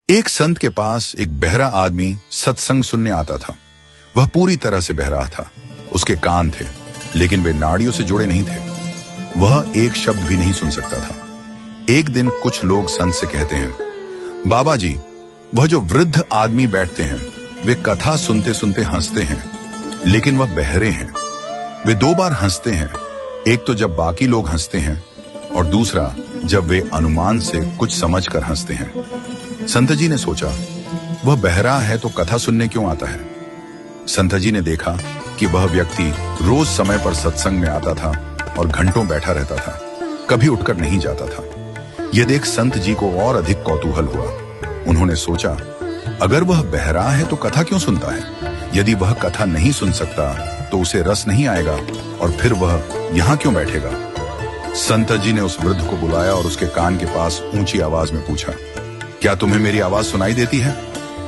एक संत के पास एक बहरा आदमी सत्संग सुनने आता था। वह पूरी तरह से बहरा था। उसके कान थे, लेकिन वे नाड़ियों से जुड़े नहीं थे। वह एक शब्द भी नहीं सुन सकता था। एक दिन कुछ लोग संत से कहते हैं, बाबा जी, वह जो वृद्ध आदमी बैठते हैं, वे कथा सुनते सुनते हंसते हैं, लेकिन वह बहरे हैं। वे दो बार हंसते हैं, एक तो जब बाकी लोग हंसते हैं और दूसरा जब वे अनुमान से कुछ समझकर हंसते हैं। संत जी ने सोचा, वह बहरा है तो कथा सुनने क्यों आता है? संत जी ने देखा कि वह व्यक्ति रोज समय पर सत्संग में आता था और घंटों बैठा रहता था, कभी उठकर नहीं जाता था। यह देख संत जी को और अधिक कौतूहल हुआ। उन्होंने सोचा, अगर वह बहरा है तो कथा क्यों सुनता है? यदि वह कथा नहीं सुन सकता तो उसे रस नहीं आएगा और फिर वह यहाँ क्यों बैठेगा? संत जी ने उस वृद्ध को बुलाया और उसके कान के पास ऊंची आवाज में पूछा, क्या तुम्हें मेरी आवाज सुनाई देती है?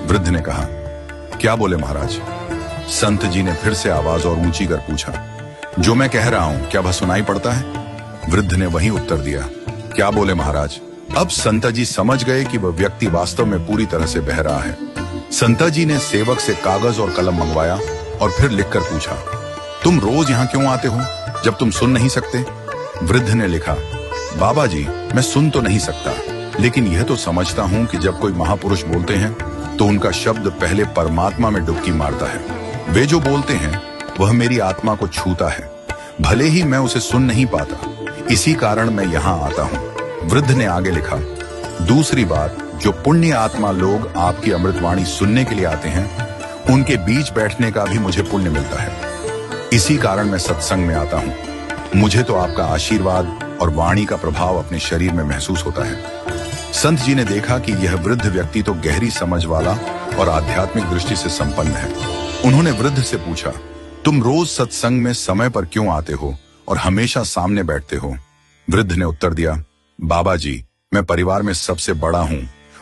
वृद्ध ने कहा, क्या बोले महाराज? संत जी ने फिर से आवाज और ऊंची कर पूछा, जो मैं कह रहा हूं क्या वह सुनाई पड़ता है? वृद्ध ने वही उत्तर दिया, क्या बोले महाराज? अब संत जी समझ गए कि वह व्यक्ति वास्तव में पूरी तरह से बह रहा है। संत जी ने सेवक से कागज और कलम मंगवाया और फिर लिखकर पूछा, तुम रोज यहाँ क्यों आते हो जब तुम सुन नहीं सकते? वृद्ध ने लिखा, बाबा जी, मैं सुन तो नहीं सकता, लेकिन यह तो समझता हूं कि जब कोई महापुरुष बोलते हैं तो उनका शब्द पहले परमात्मा में डुबकी मारता है। वे जो बोलते हैं वह मेरी आत्मा को छूता है, भले ही मैं उसे सुन नहीं पाता, इसी कारण मैं यहाँ आता हूँ। वृद्ध ने आगे लिखा, दूसरी बात, जो पुण्य आत्मा लोग आपकी अमृतवाणी सुनने के लिए आते हैं, उनके बीच बैठने का भी मुझे पुण्य मिलता है। इसी कारण मैं सत्संग में आता हूँ। मुझे तो आपका आशीर्वाद और वाणी का प्रभाव अपने शरीर में महसूस होता है। संत जी ने देखा कि यह वृद्ध व्यक्ति तो गहरी समझ वाला और आध्यात्मिक दृष्टि से संपन्न है। उन्होंने वृद्ध से पूछा, तुम रोज सत्संग में समय पर क्यों आते हो और हमेशा सामने बैठते हो? वृद्ध ने उत्तर दिया, बाबा जी, मैं परिवार में सबसे बड़ा हूं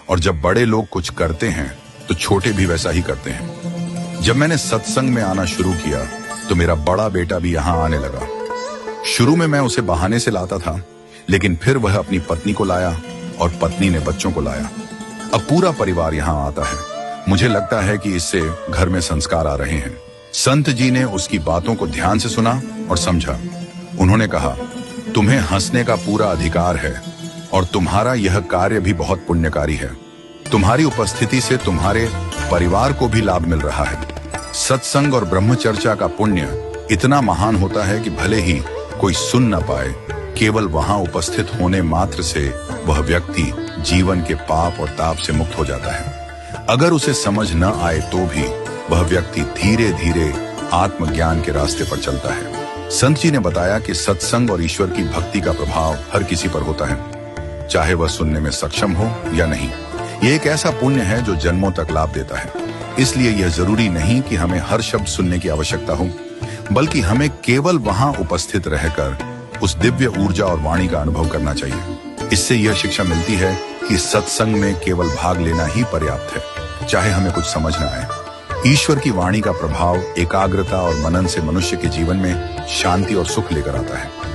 और जब बड़े लोग कुछ करते हैं तो छोटे भी वैसा ही करते हैं। जब मैंने सत्संग में आना शुरू किया तो मेरा बड़ा बेटा भी यहाँ आने लगा। शुरू में मैं उसे बहाने से लाता था, लेकिन फिर वह अपनी पत्नी को लाया और पत्नी ने बच्चों को लाया। अब पूरा परिवार यहाँ आता है। मुझे लगता है कि इससे घर में संस्कार आ रहे हैं। संत जी ने उसकी बातों को ध्यान से सुना और समझा। उन्होंने कहा, तुम्हें हंसने का पूरा अधिकार है और तुम्हारा यह कार्य भी बहुत पुण्यकारी है। तुम्हारी उपस्थिति से तुम्हारे परिवार को भी लाभ मिल रहा है। सत्संग और ब्रह्मचर्चा का पुण्य इतना महान होता है कि भले ही कोई सुन न पाए, केवल वहां उपस्थित होने मात्र से वह व्यक्ति जीवन के पाप और ताप से मुक्त हो जाता है। अगर उसे समझ न आए तो भी वह व्यक्ति धीरे धीरे आत्मज्ञान के रास्ते पर चलता है। संत जी ने बताया कि सत्संग और ईश्वर की भक्ति का प्रभाव हर किसी पर होता है, चाहे वह सुनने में सक्षम हो या नहीं। यह एक ऐसा पुण्य है जो जन्मों तक लाभ देता है। इसलिए यह जरूरी नहीं कि हमें हर शब्द सुनने की आवश्यकता हो, बल्कि हमें केवल वहां उपस्थित रहकर उस दिव्य ऊर्जा और वाणी का अनुभव करना चाहिए। इससे यह शिक्षा मिलती है कि सत्संग में केवल भाग लेना ही पर्याप्त है, चाहे हमें कुछ समझ न आए। ईश्वर की वाणी का प्रभाव एकाग्रता और मनन से मनुष्य के जीवन में शांति और सुख लेकर आता है।